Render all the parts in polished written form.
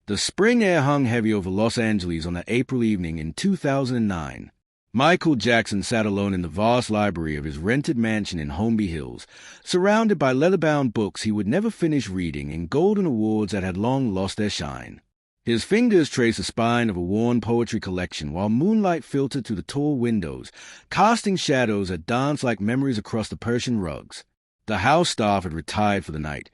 The spring air hung heavy over Los Angeles on that April evening in 2009. Michael Jackson sat alone in the vast library of his rented mansion in Holmby Hills, surrounded by leather-bound books he would never finish reading and golden awards that had long lost their shine. His fingers traced the spine of a worn poetry collection while moonlight filtered through the tall windows, casting shadows that danced like memories across the Persian rugs. The house staff had retired for the night,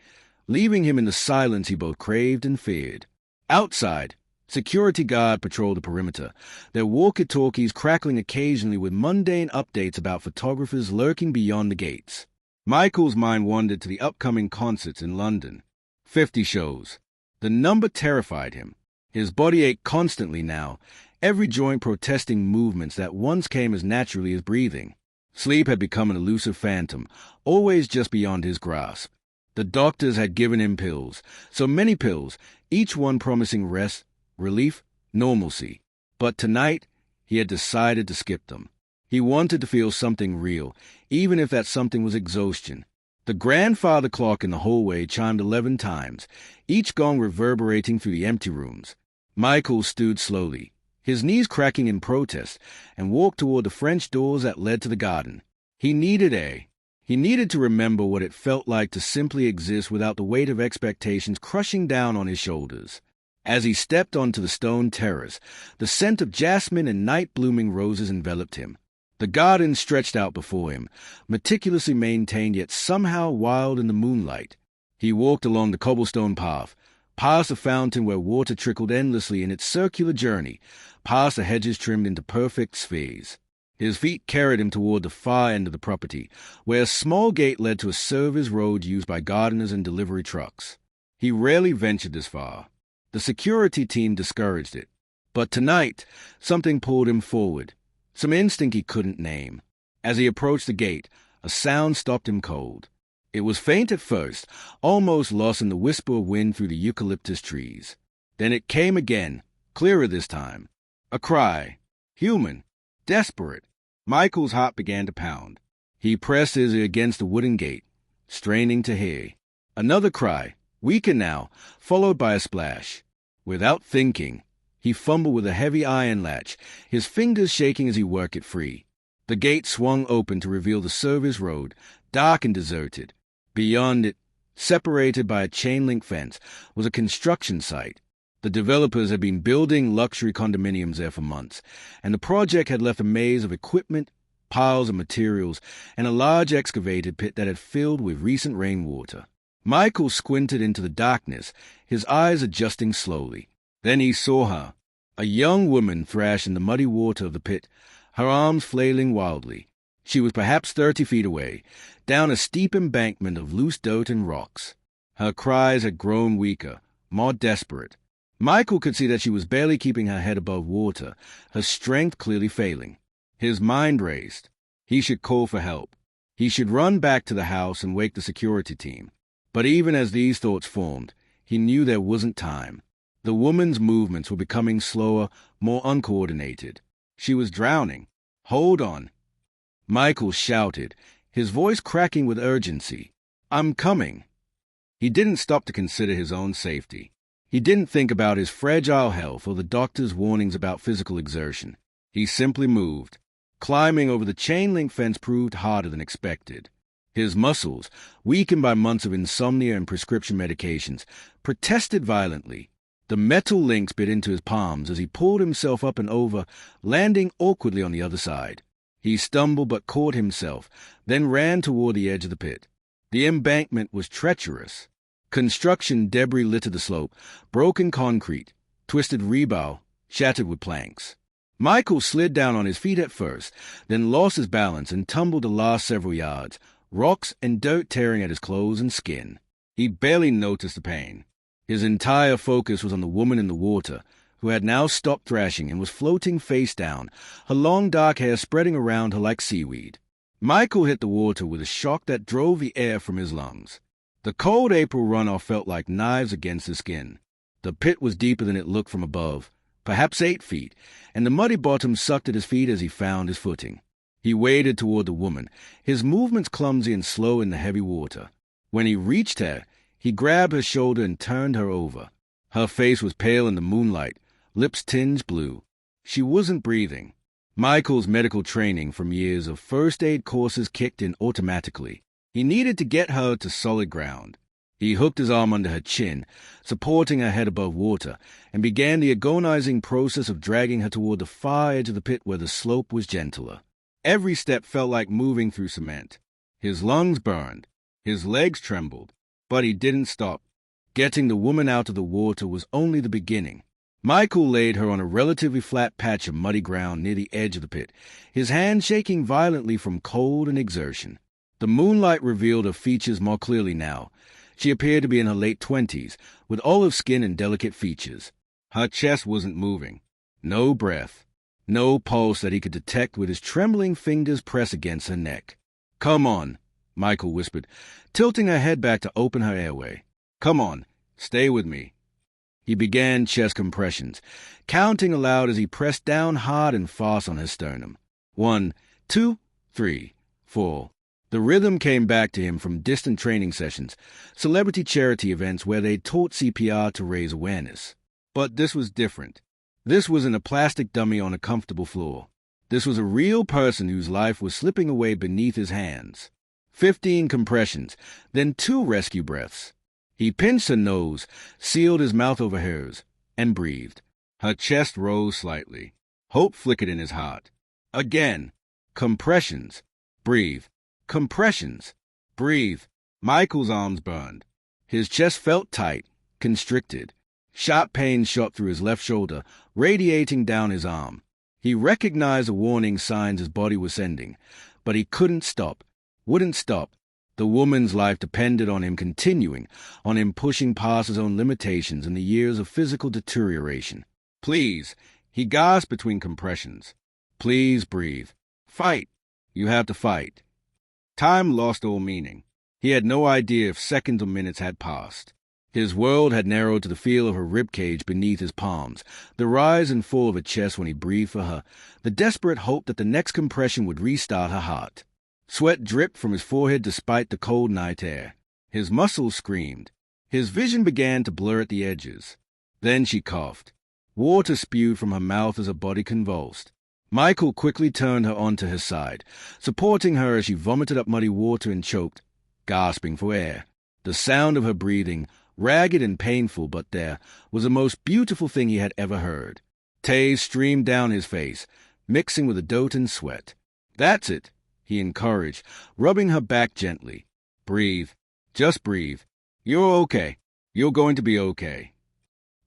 leaving him in the silence he both craved and feared. Outside, security guard patrolled the perimeter, their walkie-talkies crackling occasionally with mundane updates about photographers lurking beyond the gates. Michael's mind wandered to the upcoming concerts in London. 50 shows. The number terrified him. His body ached constantly now, every joint protesting movements that once came as naturally as breathing. Sleep had become an elusive phantom, always just beyond his grasp. The doctors had given him pills, so many pills, each one promising rest, relief, normalcy. But tonight, he had decided to skip them. He wanted to feel something real, even if that something was exhaustion. The grandfather clock in the hallway chimed 11 times, each gong reverberating through the empty rooms. Michael stood slowly, his knees cracking in protest, and walked toward the French doors that led to the garden. He needed air. He needed to remember what it felt like to simply exist without the weight of expectations crushing down on his shoulders. As he stepped onto the stone terrace, the scent of jasmine and night-blooming roses enveloped him. The garden stretched out before him, meticulously maintained yet somehow wild in the moonlight. He walked along the cobblestone path, past a fountain where water trickled endlessly in its circular journey, past the hedges trimmed into perfect spheres. His feet carried him toward the far end of the property, where a small gate led to a service road used by gardeners and delivery trucks. He rarely ventured this far. The security team discouraged it. But tonight, something pulled him forward, some instinct he couldn't name. As he approached the gate, a sound stopped him cold. It was faint at first, almost lost in the whisper of wind through the eucalyptus trees. Then it came again, clearer this time. A cry. Human. Desperate. Michael's heart began to pound. He pressed his ear against the wooden gate, straining to hear. Another cry, weaker now, followed by a splash. Without thinking, he fumbled with a heavy iron latch, his fingers shaking as he worked it free. The gate swung open to reveal the service road, dark and deserted. Beyond it, separated by a chain-link fence, was a construction site. The developers had been building luxury condominiums there for months, and the project had left a maze of equipment, piles of materials, and a large excavated pit that had filled with recent rainwater. Michael squinted into the darkness, his eyes adjusting slowly. Then he saw her, a young woman thrash in the muddy water of the pit, her arms flailing wildly. She was perhaps 30 feet away, down a steep embankment of loose dirt and rocks. Her cries had grown weaker, more desperate. Michael could see that she was barely keeping her head above water, her strength clearly failing. His mind raced. He should call for help. He should run back to the house and wake the security team. But even as these thoughts formed, he knew there wasn't time. The woman's movements were becoming slower, more uncoordinated. She was drowning. Hold on. Michael shouted, his voice cracking with urgency. I'm coming. He didn't stop to consider his own safety. He didn't think about his fragile health or the doctor's warnings about physical exertion. He simply moved. Climbing over the chain-link fence proved harder than expected. His muscles, weakened by months of insomnia and prescription medications, protested violently. The metal links bit into his palms as he pulled himself up and over, landing awkwardly on the other side. He stumbled but caught himself, then ran toward the edge of the pit. The embankment was treacherous. Construction debris littered the slope, broken concrete, twisted rebar, shattered with planks. Michael slid down on his feet at first, then lost his balance and tumbled the last several yards, rocks and dirt tearing at his clothes and skin. He barely noticed the pain. His entire focus was on the woman in the water, who had now stopped thrashing and was floating face down, her long dark hair spreading around her like seaweed. Michael hit the water with a shock that drove the air from his lungs. The cold April runoff felt like knives against his skin. The pit was deeper than it looked from above, perhaps 8 feet, and the muddy bottom sucked at his feet as he found his footing. He waded toward the woman, his movements clumsy and slow in the heavy water. When he reached her, he grabbed her shoulder and turned her over. Her face was pale in the moonlight, lips tinged blue. She wasn't breathing. Michael's medical training from years of first aid courses kicked in automatically. He needed to get her to solid ground. He hooked his arm under her chin, supporting her head above water, and began the agonizing process of dragging her toward the far edge of the pit where the slope was gentler. Every step felt like moving through cement. His lungs burned. His legs trembled. But he didn't stop. Getting the woman out of the water was only the beginning. Michael laid her on a relatively flat patch of muddy ground near the edge of the pit, his hand shaking violently from cold and exertion. The moonlight revealed her features more clearly now. She appeared to be in her late 20s, with olive skin and delicate features. Her chest wasn't moving. No breath. No pulse that he could detect with his trembling fingers pressed against her neck. "Come on," Michael whispered, tilting her head back to open her airway. "Come on, stay with me." He began chest compressions, counting aloud as he pressed down hard and fast on her sternum. 1, 2, 3, 4. The rhythm came back to him from distant training sessions, celebrity charity events where they taught CPR to raise awareness. But this was different. This wasn't a plastic dummy on a comfortable floor. This was a real person whose life was slipping away beneath his hands. 15 compressions, then 2 rescue breaths. He pinched her nose, sealed his mouth over hers, and breathed. Her chest rose slightly. Hope flickered in his heart. Again. Compressions. Breathe. Compressions. Breathe. Michael's arms burned. His chest felt tight, constricted. Sharp pain shot through his left shoulder, radiating down his arm. He recognized the warning signs his body was sending, but he couldn't stop, wouldn't stop. The woman's life depended on him continuing, on him pushing past his own limitations and the years of physical deterioration. "Please," he gasped between compressions. "Please breathe. Fight. You have to fight." Time lost all meaning. He had no idea if seconds or minutes had passed. His world had narrowed to the feel of her ribcage beneath his palms, the rise and fall of her chest when he breathed for her, the desperate hope that the next compression would restart her heart. Sweat dripped from his forehead despite the cold night air. His muscles screamed. His vision began to blur at the edges. Then she coughed. Water spewed from her mouth as her body convulsed. Michael quickly turned her onto his side, supporting her as she vomited up muddy water and choked, gasping for air. The sound of her breathing, ragged and painful but there, was the most beautiful thing he had ever heard. Tears streamed down his face, mixing with the dote and sweat. "That's it," he encouraged, rubbing her back gently. "Breathe. Just breathe. You're okay. You're going to be okay."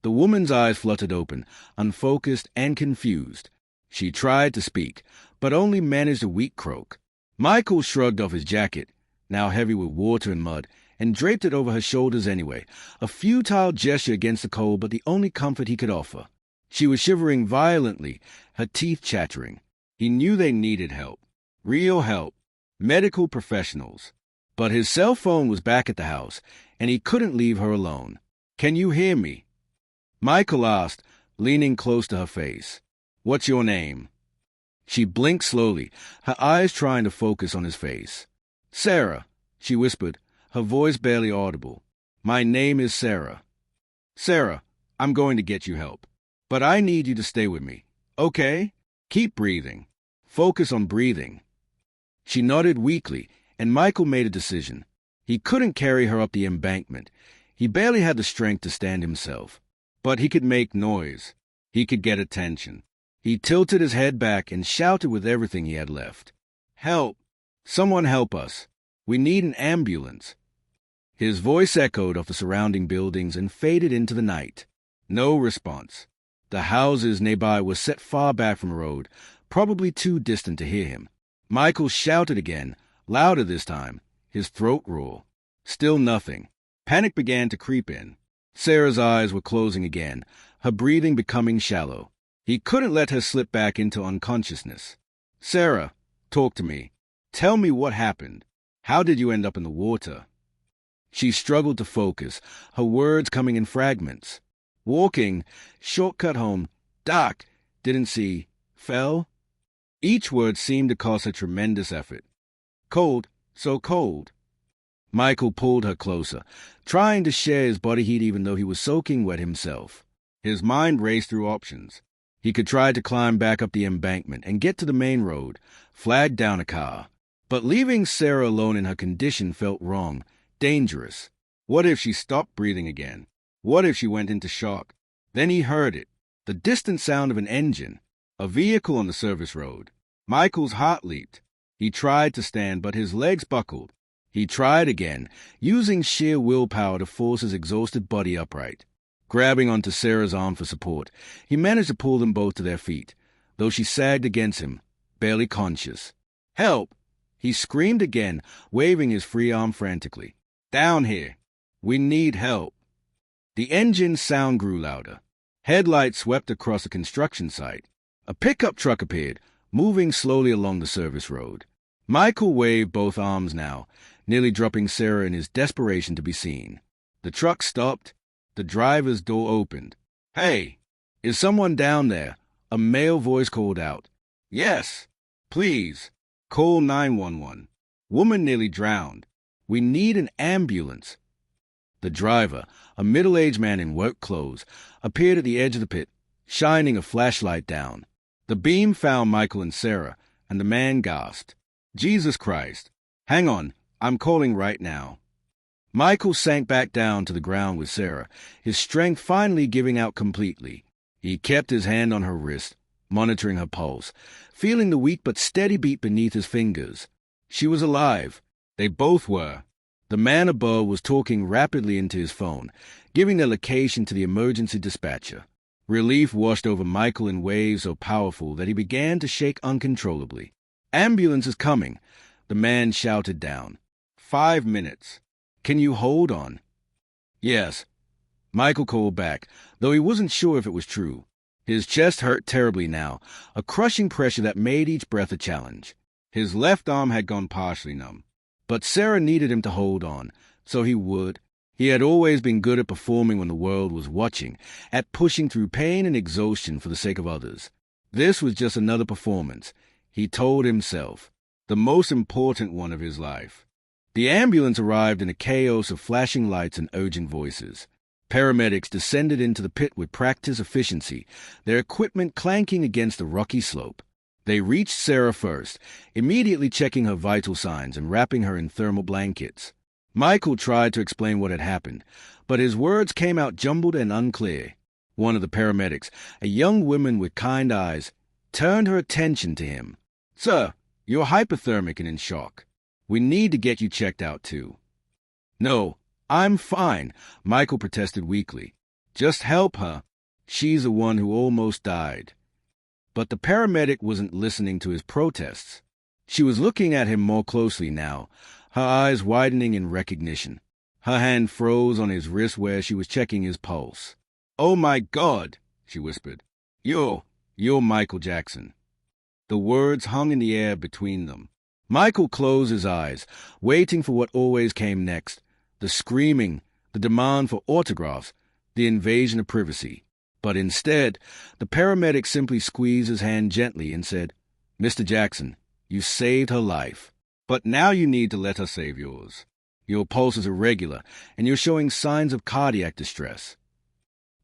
The woman's eyes fluttered open, unfocused and confused. She tried to speak, but only managed a weak croak. Michael shrugged off his jacket, now heavy with water and mud, and draped it over her shoulders anyway, a futile gesture against the cold but the only comfort he could offer. She was shivering violently, her teeth chattering. He knew they needed help. Real help. Medical professionals. But his cell phone was back at the house, and he couldn't leave her alone. "Can you hear me?" Michael asked, leaning close to her face. "What's your name?" She blinked slowly, her eyes trying to focus on his face. "Sarah," she whispered, her voice barely audible. "My name is Sarah." "Sarah, I'm going to get you help. But I need you to stay with me. Okay? Keep breathing. Focus on breathing." She nodded weakly, and Michael made a decision. He couldn't carry her up the embankment. He barely had the strength to stand himself. But he could make noise. He could get attention. He tilted his head back and shouted with everything he had left. "Help! Someone help us! We need an ambulance!" His voice echoed off the surrounding buildings and faded into the night. No response. The houses nearby were set far back from the road, probably too distant to hear him. Michael shouted again, louder this time, his throat raw. Still nothing. Panic began to creep in. Sarah's eyes were closing again, her breathing becoming shallow. He couldn't let her slip back into unconsciousness. "Sarah, talk to me. Tell me what happened. How did you end up in the water?" She struggled to focus, her words coming in fragments. "Walking, shortcut home, dark, didn't see, fell." Each word seemed to cost her tremendous effort. "Cold, so cold." Michael pulled her closer, trying to share his body heat even though he was soaking wet himself. His mind raced through options. He could try to climb back up the embankment and get to the main road, flag down a car. But leaving Sarah alone in her condition felt wrong, dangerous. What if she stopped breathing again? What if she went into shock? Then he heard it, the distant sound of an engine, a vehicle on the service road. Michael's heart leaped. He tried to stand, but his legs buckled. He tried again, using sheer willpower to force his exhausted body upright. Grabbing onto Sarah's arm for support, he managed to pull them both to their feet, though she sagged against him, barely conscious. "Help!" He screamed again, waving his free arm frantically. "Down here! We need help!" The engine's sound grew louder. Headlights swept across the construction site. A pickup truck appeared, moving slowly along the service road. Michael waved both arms now, nearly dropping Sarah in his desperation to be seen. The truck stopped. The driver's door opened. "Hey, is someone down there?" A male voice called out. "Yes, please, call 911. Woman nearly drowned. We need an ambulance." The driver, a middle-aged man in work clothes, appeared at the edge of the pit, shining a flashlight down. The beam found Michael and Sarah, and the man gasped. "Jesus Christ! Hang on, I'm calling right now." Michael sank back down to the ground with Sarah, his strength finally giving out completely. He kept his hand on her wrist, monitoring her pulse, feeling the weak but steady beat beneath his fingers. She was alive. They both were. The man above was talking rapidly into his phone, giving the location to the emergency dispatcher. Relief washed over Michael in waves so powerful that he began to shake uncontrollably. "Ambulance is coming," the man shouted down. 5 minutes. Can you hold on?" "Yes," Michael called back, though he wasn't sure if it was true. His chest hurt terribly now, a crushing pressure that made each breath a challenge. His left arm had gone partially numb. But Sarah needed him to hold on, so he would. He had always been good at performing when the world was watching, at pushing through pain and exhaustion for the sake of others. This was just another performance, he told himself, the most important one of his life. The ambulance arrived in a chaos of flashing lights and urgent voices. Paramedics descended into the pit with practiced efficiency, their equipment clanking against the rocky slope. They reached Sarah first, immediately checking her vital signs and wrapping her in thermal blankets. Michael tried to explain what had happened, but his words came out jumbled and unclear. One of the paramedics, a young woman with kind eyes, turned her attention to him. "Sir, you're hypothermic and in shock. We need to get you checked out, too." "No, I'm fine," Michael protested weakly. "Just help her. She's the one who almost died." But the paramedic wasn't listening to his protests. She was looking at him more closely now, her eyes widening in recognition. Her hand froze on his wrist where she was checking his pulse. "Oh my God," she whispered. You're Michael Jackson." The words hung in the air between them. Michael closed his eyes, waiting for what always came next, the screaming, the demand for autographs, the invasion of privacy. But instead, the paramedic simply squeezed his hand gently and said, "Mr. Jackson, you saved her life. But now you need to let her save yours. Your pulse is irregular, and you're showing signs of cardiac distress."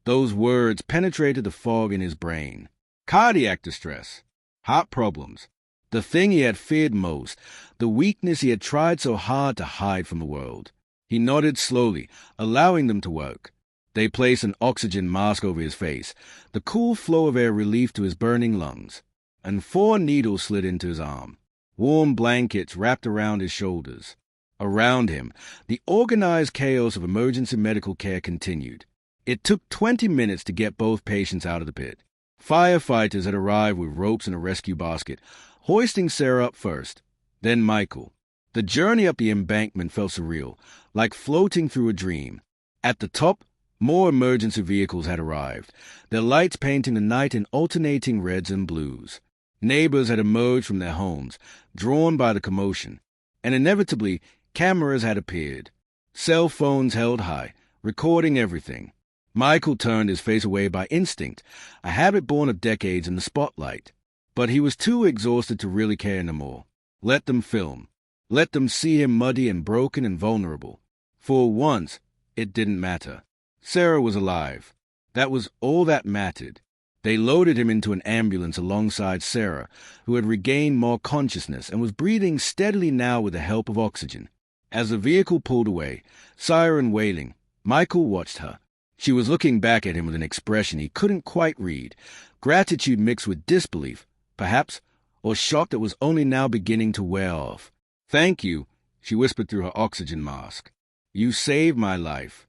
Those words penetrated the fog in his brain. Cardiac distress. Heart problems. The thing he had feared most, the weakness he had tried so hard to hide from the world. He nodded slowly, allowing them to work. They placed an oxygen mask over his face, the cool flow of air relief to his burning lungs, and 4 needles slid into his arm. Warm blankets wrapped around his shoulders. Around him, the organized chaos of emergency medical care continued. It took 20 minutes to get both patients out of the pit. Firefighters had arrived with ropes and a rescue basket, hoisting Sarah up first, then Michael. The journey up the embankment felt surreal, like floating through a dream. At the top, more emergency vehicles had arrived, their lights painting the night in alternating reds and blues. Neighbors had emerged from their homes, drawn by the commotion, and inevitably, cameras had appeared. Cell phones held high, recording everything. Michael turned his face away by instinct, a habit born of decades in the spotlight. But he was too exhausted to really care anymore. Let them film. Let them see him muddy and broken and vulnerable. For once, it didn't matter. Sarah was alive. That was all that mattered. They loaded him into an ambulance alongside Sarah, who had regained more consciousness and was breathing steadily now with the help of oxygen. As the vehicle pulled away, siren wailing, Michael watched her. She was looking back at him with an expression he couldn't quite read, gratitude mixed with disbelief, perhaps, or shock that was only now beginning to wear off. "Thank you," she whispered through her oxygen mask. "You saved my life."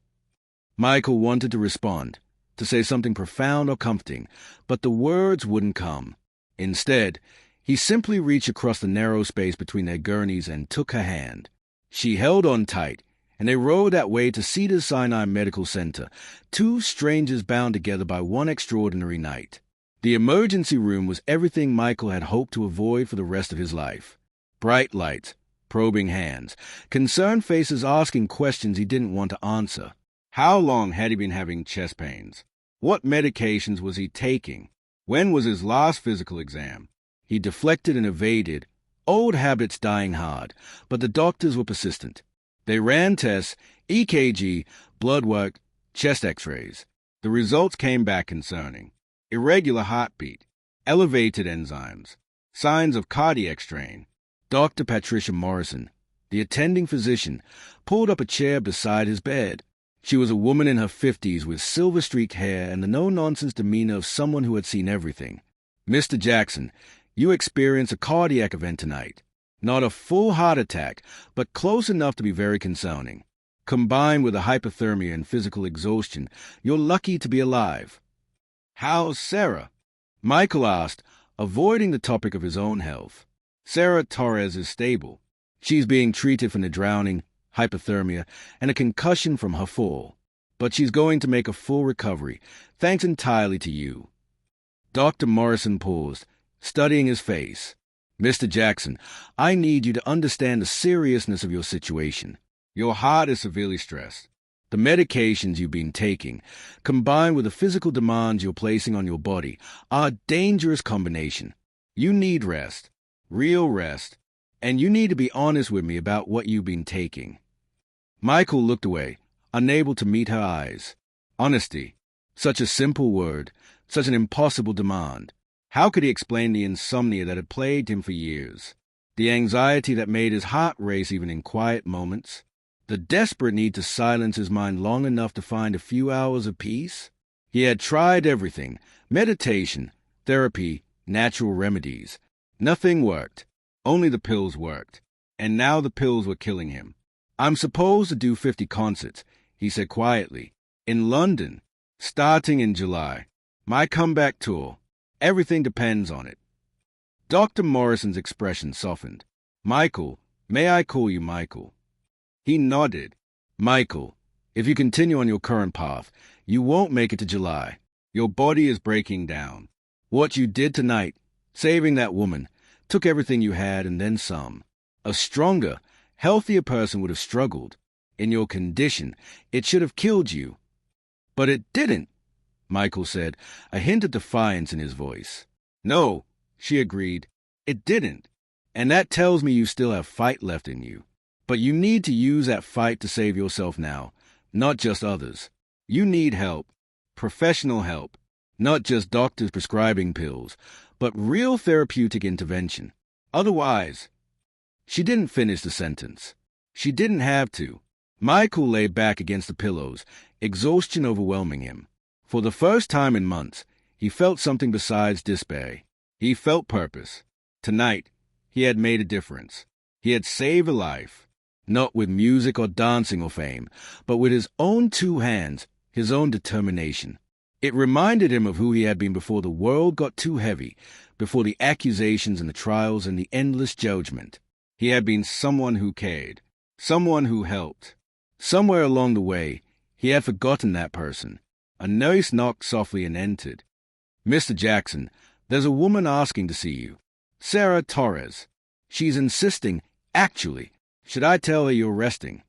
Michael wanted to respond, to say something profound or comforting, but the words wouldn't come. Instead, he simply reached across the narrow space between their gurneys and took her hand. She held on tight, and they rode that way to Cedars-Sinai Medical Center, two strangers bound together by one extraordinary night. The emergency room was everything Michael had hoped to avoid for the rest of his life. Bright lights, probing hands, concerned faces asking questions he didn't want to answer. How long had he been having chest pains? What medications was he taking? When was his last physical exam? He deflected and evaded, old habits dying hard, but the doctors were persistent. They ran tests, EKG, blood work, chest x-rays. The results came back concerning. Irregular heartbeat, elevated enzymes, signs of cardiac strain. Dr. Patricia Morrison, the attending physician, pulled up a chair beside his bed. She was a woman in her 50s with silver-streaked hair and the no-nonsense demeanor of someone who had seen everything. "Mr. Jackson, you experienced a cardiac event tonight. Not a full heart attack, but close enough to be very concerning. Combined with the hypothermia and physical exhaustion, you're lucky to be alive." "How's Sarah?" Michael asked, avoiding the topic of his own health. "Sarah Torres is stable. She's being treated for the drowning, hypothermia, and a concussion from her fall. But she's going to make a full recovery, thanks entirely to you." Dr. Morrison paused, studying his face. "Mr. Jackson, I need you to understand the seriousness of your situation. Your heart is severely stressed. The medications you've been taking, combined with the physical demands you're placing on your body, are a dangerous combination. You need rest, real rest, and you need to be honest with me about what you've been taking." Michael looked away, unable to meet her eyes. Honesty, such a simple word, such an impossible demand. How could he explain the insomnia that had plagued him for years? The anxiety that made his heart race even in quiet moments? The desperate need to silence his mind long enough to find a few hours of peace? He had tried everything, meditation, therapy, natural remedies. Nothing worked. Only the pills worked. And now the pills were killing him. "I'm supposed to do 50 concerts," he said quietly, "in London, starting in July. My comeback tour. Everything depends on it." Dr. Morrison's expression softened. "Michael, may I call you Michael?" He nodded. "Michael, if you continue on your current path, you won't make it to July. Your body is breaking down. What you did tonight, saving that woman, took everything you had and then some. A stronger, healthier person would have struggled. In your condition, it should have killed you." "But it didn't," Michael said, a hint of defiance in his voice. "No," she agreed, "it didn't. And that tells me you still have fight left in you. But you need to use that fight to save yourself now, not just others. You need help, professional help, not just doctors prescribing pills, but real therapeutic intervention. Otherwise—" She didn't finish the sentence. She didn't have to. Michael lay back against the pillows, exhaustion overwhelming him. For the first time in months, he felt something besides despair. He felt purpose. Tonight, he had made a difference. He had saved a life. Not with music or dancing or fame, but with his own two hands, his own determination. It reminded him of who he had been before the world got too heavy, before the accusations and the trials and the endless judgment. He had been someone who cared, someone who helped. Somewhere along the way, he had forgotten that person. A nurse knocked softly and entered. "Mr. Jackson, there's a woman asking to see you. Sarah Torres. She's insisting, actually. Should I tell her you're resting?"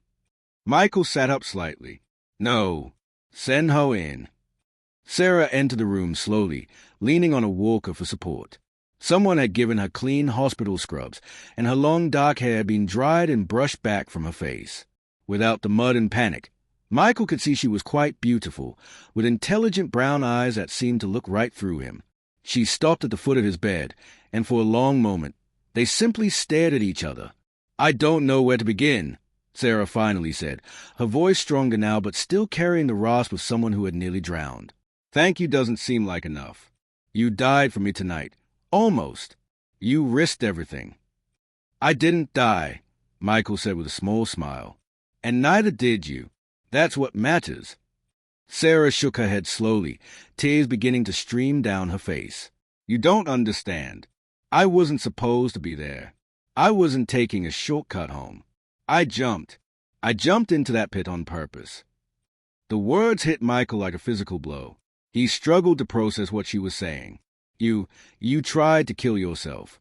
Michael sat up slightly. "No. Send her in." Sarah entered the room slowly, leaning on a walker for support. Someone had given her clean hospital scrubs, and her long dark hair had been dried and brushed back from her face. Without the mud and panic, Michael could see she was quite beautiful, with intelligent brown eyes that seemed to look right through him. She stopped at the foot of his bed, and for a long moment, they simply stared at each other. "I don't know where to begin," Sarah finally said, her voice stronger now but still carrying the rasp of someone who had nearly drowned. "Thank you doesn't seem like enough. You died for me tonight. Almost. You risked everything." "I didn't die," Michael said with a small smile. "And neither did you. That's what matters." Sarah shook her head slowly, tears beginning to stream down her face. "You don't understand. I wasn't supposed to be there. I wasn't taking a shortcut home. I jumped into that pit on purpose." The words hit Michael like a physical blow. He struggled to process what she was saying. You tried to kill yourself."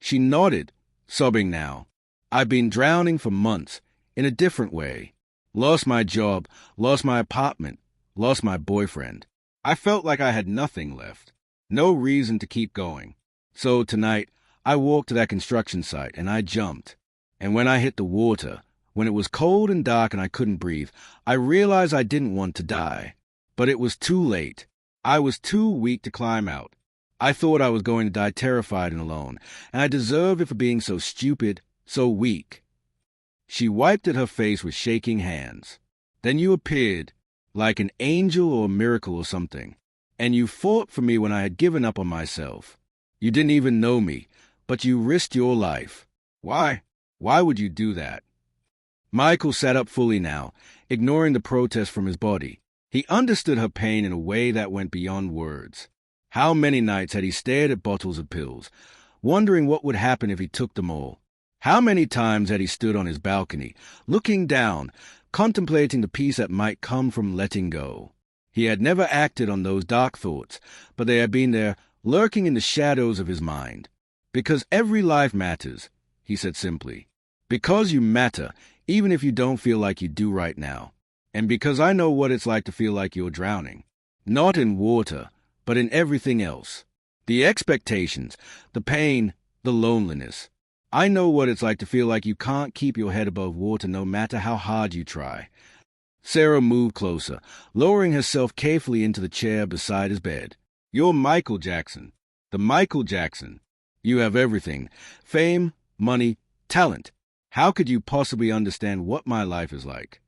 She nodded, sobbing now. "I've been drowning for months, in a different way. Lost my job, lost my apartment, lost my boyfriend. I felt like I had nothing left, no reason to keep going. So tonight, I walked to that construction site and I jumped. And when I hit the water, when it was cold and dark and I couldn't breathe, I realized I didn't want to die. But it was too late. I was too weak to climb out. I thought I was going to die terrified and alone, and I deserved it for being so stupid, so weak." She wiped at her face with shaking hands. "Then you appeared, like an angel or a miracle or something, and you fought for me when I had given up on myself. You didn't even know me, but you risked your life. Why would you do that?" Michael sat up fully now, ignoring the protest from his body. He understood her pain in a way that went beyond words. How many nights had he stared at bottles of pills, wondering what would happen if he took them all? How many times had he stood on his balcony, looking down, contemplating the peace that might come from letting go? He had never acted on those dark thoughts, but they had been there, lurking in the shadows of his mind. "Because every life matters," he said simply. "Because you matter, even if you don't feel like you do right now. And because I know what it's like to feel like you're drowning. Not in water, but in everything else. The expectations, the pain, the loneliness. I know what it's like to feel like you can't keep your head above water no matter how hard you try." Sarah moved closer, lowering herself carefully into the chair beside his bed. "You're Michael Jackson. The Michael Jackson. You have everything. Fame, money, talent. How could you possibly understand what my life is like?"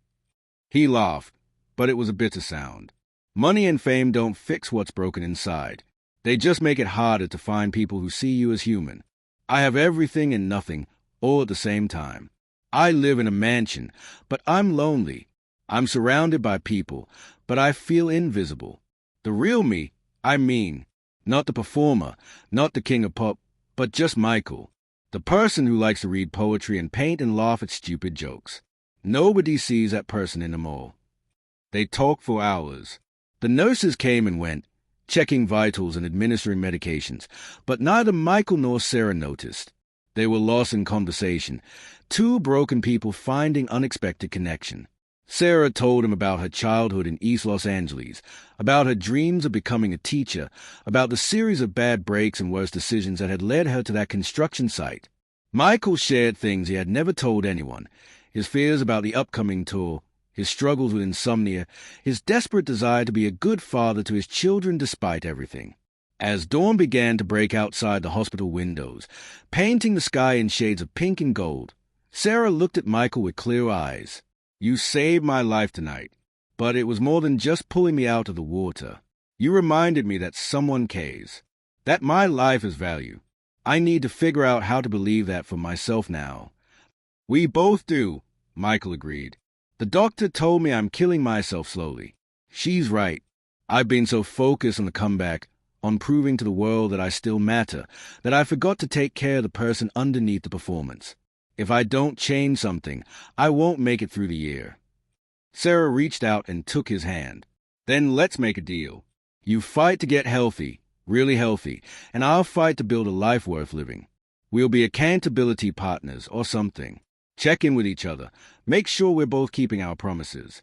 He laughed, but it was a bitter sound. Money and fame don't fix what's broken inside. They just make it harder to find people who see you as human. I have everything and nothing, all at the same time. I live in a mansion, but I'm lonely. I'm surrounded by people, but I feel invisible. The real me, I mean, not the performer, not the king of pop, but just Michael. The person who likes to read poetry and paint and laugh at stupid jokes. Nobody sees that person in them all. They talked for hours. The nurses came and went, checking vitals and administering medications, but neither Michael nor Sarah noticed. They were lost in conversation, two broken people finding unexpected connection. Sarah told him about her childhood in East Los Angeles, about her dreams of becoming a teacher, about the series of bad breaks and worse decisions that had led her to that construction site. Michael shared things he had never told anyone, his fears about the upcoming tour, his struggles with insomnia, his desperate desire to be a good father to his children despite everything. As dawn began to break outside the hospital windows, painting the sky in shades of pink and gold, Sarah looked at Michael with clear eyes. "You saved my life tonight, but it was more than just pulling me out of the water. You reminded me that someone cares, that my life has value. I need to figure out how to believe that for myself now." "We both do," Michael agreed. "The doctor told me I'm killing myself slowly. She's right. I've been so focused on the comeback, on proving to the world that I still matter, that I forgot to take care of the person underneath the performance. If I don't change something, I won't make it through the year." Sarah reached out and took his hand. "Then let's make a deal. You fight to get healthy, really healthy, and I'll fight to build a life worth living. We'll be accountability partners or something. Check in with each other. Make sure we're both keeping our promises."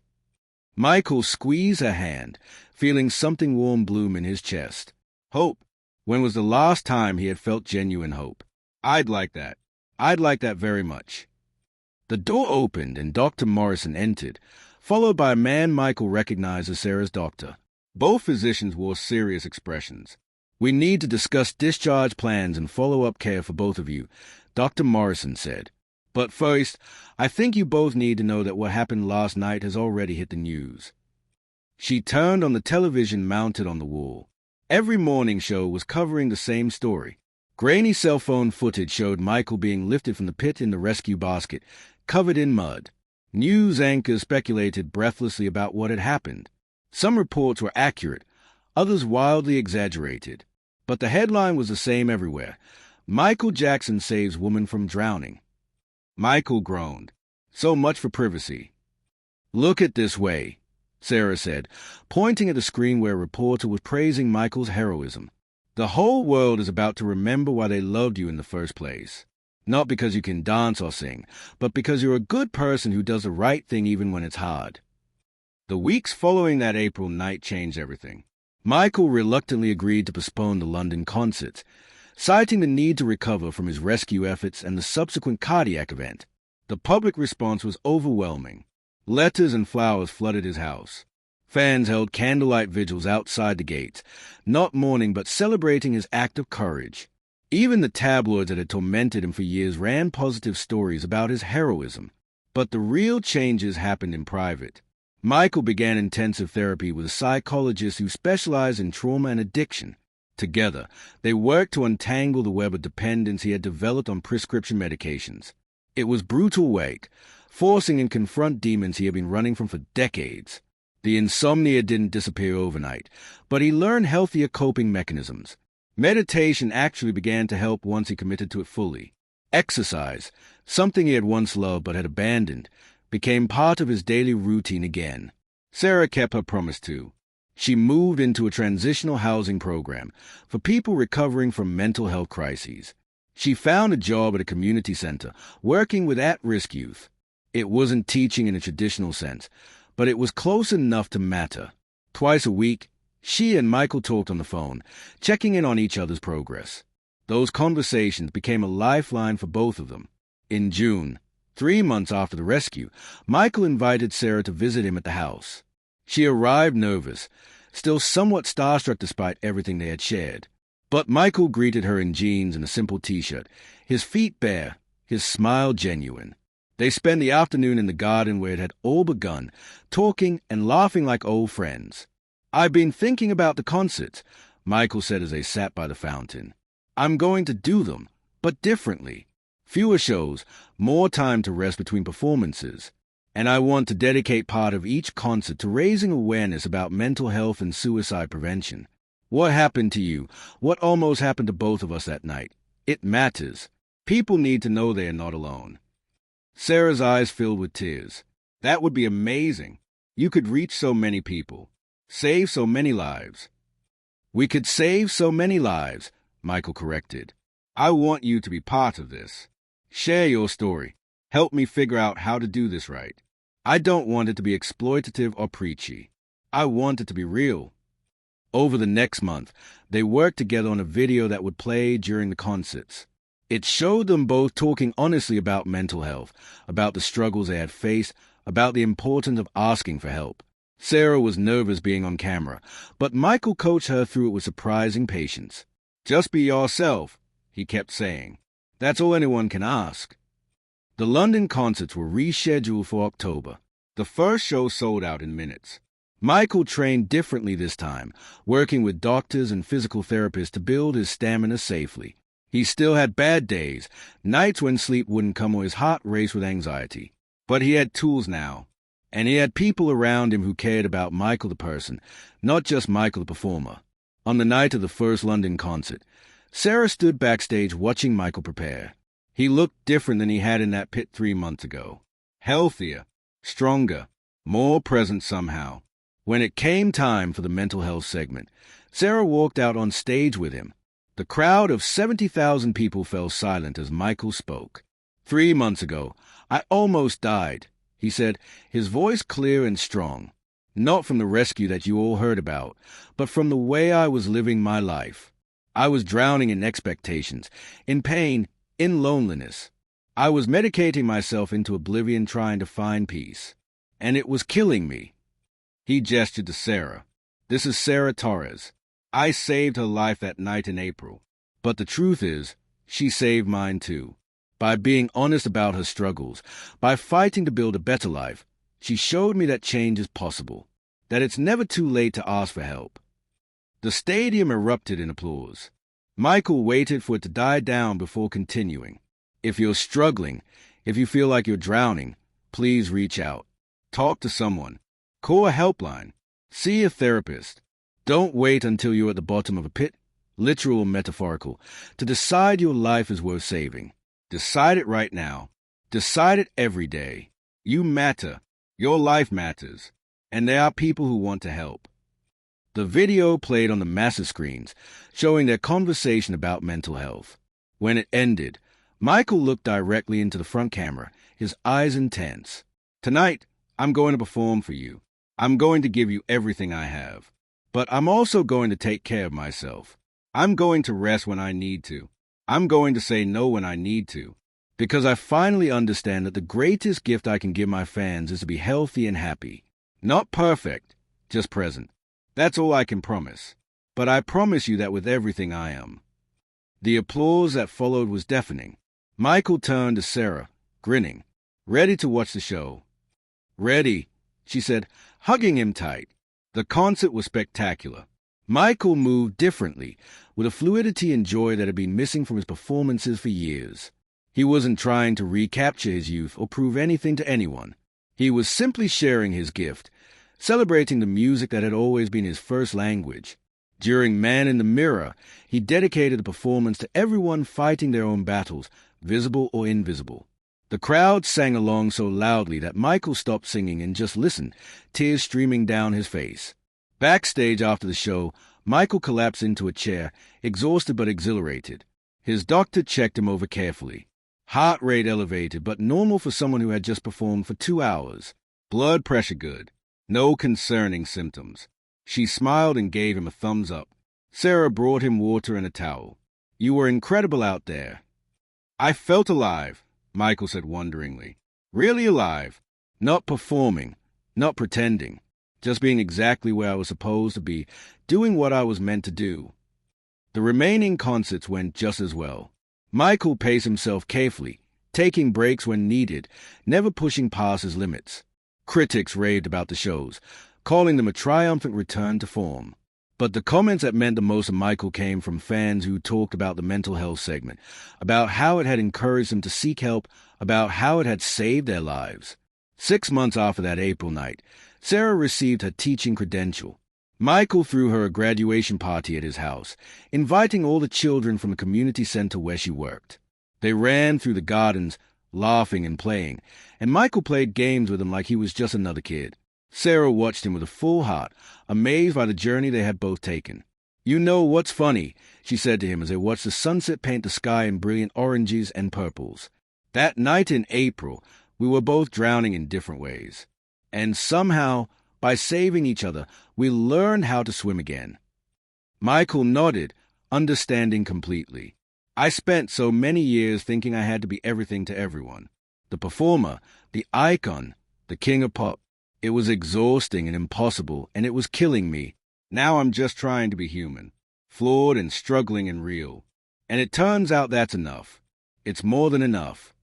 Michael squeezed her hand, feeling something warm bloom in his chest. "Hope. When was the last time he had felt genuine hope? I'd like that. I'd like that very much. The door opened and Dr. Morrison entered, followed by a man Michael recognized as Sarah's doctor. Both physicians wore serious expressions. We need to discuss discharge plans and follow-up care for both of you, Dr. Morrison said. But first, I think you both need to know that what happened last night has already hit the news. She turned on the television mounted on the wall. Every morning show was covering the same story. Grainy cell phone footage showed Michael being lifted from the pit in the rescue basket, covered in mud. News anchors speculated breathlessly about what had happened. Some reports were accurate, others wildly exaggerated. But the headline was the same everywhere. Michael Jackson saves woman from drowning. Michael groaned. So much for privacy. Look it this way, Sarah said, pointing at the screen where a reporter was praising Michael's heroism. The whole world is about to remember why they loved you in the first place. Not because you can dance or sing, but because you're a good person who does the right thing even when it's hard. The weeks following that April night changed everything. Michael reluctantly agreed to postpone the London concerts, citing the need to recover from his rescue efforts and the subsequent cardiac event. The public response was overwhelming. Letters and flowers flooded his house. Fans held candlelight vigils outside the gates, not mourning but celebrating his act of courage. Even the tabloids that had tormented him for years ran positive stories about his heroism. But the real changes happened in private. Michael began intensive therapy with a psychologist who specialized in trauma and addiction. Together, they worked to untangle the web of dependence he had developed on prescription medications. It was brutal work, forcing him to confront demons he had been running from for decades. The insomnia didn't disappear overnight, but he learned healthier coping mechanisms. Meditation actually began to help once he committed to it fully. Exercise, something he had once loved but had abandoned, became part of his daily routine again. Sarah kept her promise too. She moved into a transitional housing program for people recovering from mental health crises. She found a job at a community center, working with at-risk youth. It wasn't teaching in a traditional sense, but it was close enough to matter. Twice a week, she and Michael talked on the phone, checking in on each other's progress. Those conversations became a lifeline for both of them. In June, 3 months after the rescue, Michael invited Sarah to visit him at the house. She arrived nervous, still somewhat starstruck despite everything they had shared. But Michael greeted her in jeans and a simple t-shirt, his feet bare, his smile genuine. They spent the afternoon in the garden where it had all begun, talking and laughing like old friends. "I've been thinking about the concerts," Michael said as they sat by the fountain. "I'm going to do them, but differently. Fewer shows, more time to rest between performances. And I want to dedicate part of each concert to raising awareness about mental health and suicide prevention. What happened to you? What almost happened to both of us that night? It matters. People need to know they are not alone." Sarah's eyes filled with tears. "That would be amazing. You could reach so many people. Save so many lives." "We could save so many lives," Michael corrected. "I want you to be part of this. Share your story. Help me figure out how to do this right. I don't want it to be exploitative or preachy. I want it to be real." Over the next month, they worked together on a video that would play during the concerts. It showed them both talking honestly about mental health, about the struggles they had faced, about the importance of asking for help. Sarah was nervous being on camera, but Michael coached her through it with surprising patience. "Just be yourself," he kept saying. "That's all anyone can ask." The London concerts were rescheduled for October. The first show sold out in minutes. Michael trained differently this time, working with doctors and physical therapists to build his stamina safely. He still had bad days, nights when sleep wouldn't come or his heart raced with anxiety. But he had tools now, and he had people around him who cared about Michael the person, not just Michael the performer. On the night of the first London concert, Sarah stood backstage watching Michael prepare. He looked different than he had in that pit 3 months ago. Healthier, stronger, more present somehow. When it came time for the mental health segment, Sarah walked out on stage with him. The crowd of 70,000 people fell silent as Michael spoke. 3 months ago, I almost died, he said, his voice clear and strong. Not from the rescue that you all heard about, but from the way I was living my life. I was drowning in expectations, in pain, in loneliness. I was medicating myself into oblivion trying to find peace. And it was killing me. He gestured to Sarah. This is Sarah Torres. I saved her life that night in April. But the truth is, she saved mine too. By being honest about her struggles, by fighting to build a better life, she showed me that change is possible, that it's never too late to ask for help. The stadium erupted in applause. Michael waited for it to die down before continuing. If you're struggling, if you feel like you're drowning, please reach out. Talk to someone. Call a helpline. See a therapist. Don't wait until you're at the bottom of a pit, literal or metaphorical, to decide your life is worth saving. Decide it right now. Decide it every day. You matter. Your life matters. And there are people who want to help. The video played on the massive screens, showing their conversation about mental health. When it ended, Michael looked directly into the front camera, his eyes intense. Tonight, I'm going to perform for you. I'm going to give you everything I have. But I'm also going to take care of myself. I'm going to rest when I need to. I'm going to say no when I need to. Because I finally understand that the greatest gift I can give my fans is to be healthy and happy. Not perfect, just present. That's all I can promise. But I promise you that with everything I am. The applause that followed was deafening. Michael turned to Sarah, grinning, ready to watch the show. Ready, she said, hugging him tight. The concert was spectacular. Michael moved differently, with a fluidity and joy that had been missing from his performances for years. He wasn't trying to recapture his youth or prove anything to anyone. He was simply sharing his gift, celebrating the music that had always been his first language. During Man in the Mirror, he dedicated the performance to everyone fighting their own battles, visible or invisible. The crowd sang along so loudly that Michael stopped singing and just listened, tears streaming down his face. Backstage after the show, Michael collapsed into a chair, exhausted but exhilarated. His doctor checked him over carefully. Heart rate elevated, but normal for someone who had just performed for 2 hours. Blood pressure good. No concerning symptoms. She smiled and gave him a thumbs up. Sarah brought him water and a towel. You were incredible out there. I felt alive, Michael said wonderingly. Really alive. Not performing. Not pretending. Just being exactly where I was supposed to be, doing what I was meant to do. The remaining concerts went just as well. Michael paced himself carefully, taking breaks when needed, never pushing past his limits. Critics raved about the shows, calling them a triumphant return to form. But the comments that meant the most to Michael came from fans who talked about the mental health segment, about how it had encouraged them to seek help, about how it had saved their lives. 6 months after that April night, Sarah received her teaching credential. Michael threw her a graduation party at his house, inviting all the children from the community center where she worked. They ran through the gardens, laughing and playing, and Michael played games with them like he was just another kid. Sarah watched him with a full heart, amazed by the journey they had both taken. You know what's funny, she said to him as they watched the sunset paint the sky in brilliant oranges and purples. That night in April, we were both drowning in different ways. And somehow, by saving each other, we learned how to swim again. Michael nodded, understanding completely. I spent so many years thinking I had to be everything to everyone. The performer, the icon, the king of pop. It was exhausting and impossible, and it was killing me. Now I'm just trying to be human, flawed and struggling and real. And it turns out that's enough. It's more than enough.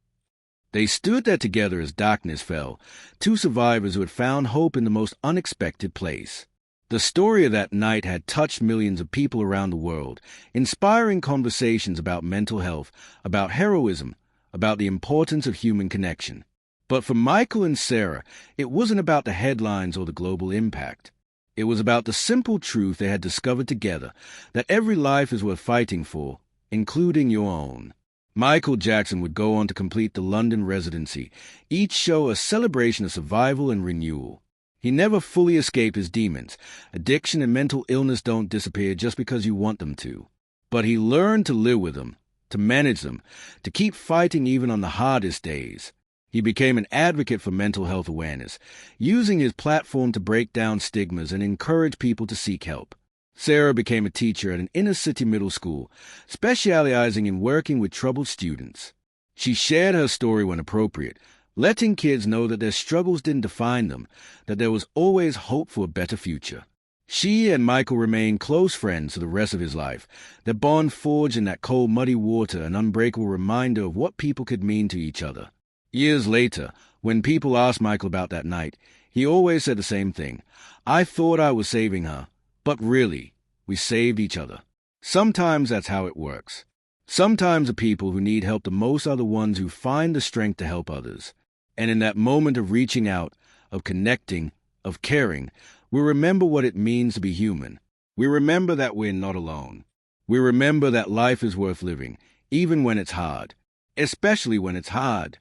They stood there together as darkness fell, two survivors who had found hope in the most unexpected place. The story of that night had touched millions of people around the world, inspiring conversations about mental health, about heroism, about the importance of human connection. But for Michael and Sarah, it wasn't about the headlines or the global impact. It was about the simple truth they had discovered together, that every life is worth fighting for, including your own. Michael Jackson would go on to complete the London residency, each show a celebration of survival and renewal. He never fully escaped his demons. Addiction and mental illness don't disappear just because you want them to. But he learned to live with them, to manage them, to keep fighting even on the hardest days. He became an advocate for mental health awareness, using his platform to break down stigmas and encourage people to seek help. Sarah became a teacher at an inner-city middle school, specializing in working with troubled students. She shared her story when appropriate, letting kids know that their struggles didn't define them, that there was always hope for a better future. She and Michael remained close friends for the rest of his life, their bond forged in that cold, muddy water, an unbreakable reminder of what people could mean to each other. Years later, when people asked Michael about that night, he always said the same thing. I thought I was saving her, but really, we saved each other. Sometimes that's how it works. Sometimes the people who need help the most are the ones who find the strength to help others. And in that moment of reaching out, of connecting, of caring, we remember what it means to be human. We remember that we're not alone. We remember that life is worth living, even when it's hard. Especially when it's hard.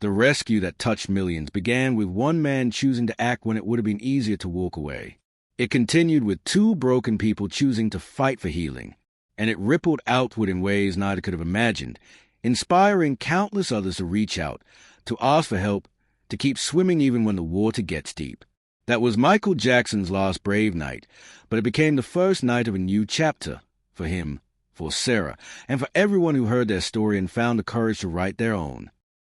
The rescue that touched millions began with one man choosing to act when it would have been easier to walk away. It continued with two broken people choosing to fight for healing. And it rippled outward in ways neither could have imagined, inspiring countless others to reach out, to ask for help, to keep swimming even when the water gets deep. That was Michael Jackson's last brave night, but it became the first night of a new chapter for him, for Sarah, and for everyone who heard their story and found the courage to write their own.